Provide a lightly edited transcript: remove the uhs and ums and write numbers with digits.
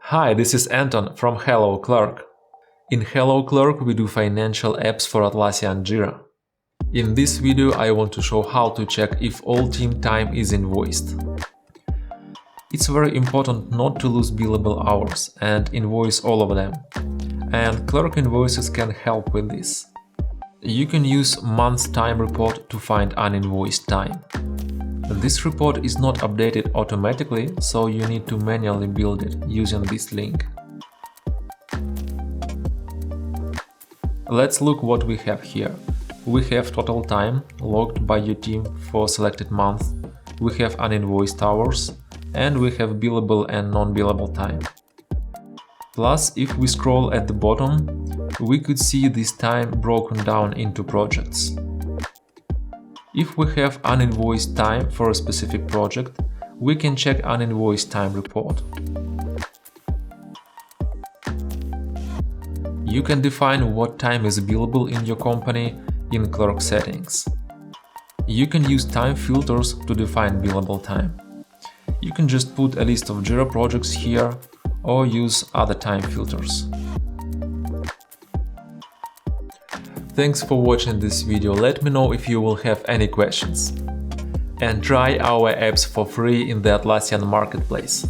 Hi, this is Anton from Hello Clerk. In Hello Clerk we do financial apps for Atlassian Jira. In this video I want to show how to check if all team time is invoiced. It's very important not to lose billable hours and invoice all of them. And Clerk Invoices can help with this. You can use month's time report to find uninvoiced time. This report is not updated automatically, so you need to manually build it using this link. Let's look what we have here. We have total time logged by your team for selected month, we have uninvoiced hours, and we have billable and non-billable time. Plus, if we scroll at the bottom, we could see this time broken down into projects. If we have uninvoiced time for a specific project, we can check uninvoiced time report. You can define what time is billable in your company in Clerk settings. You can use time filters to define billable time. You can just put a list of Jira projects here or use other time filters. Thanks for watching this video. Let me know if you will have any questions. And try our apps for free in the Atlassian marketplace.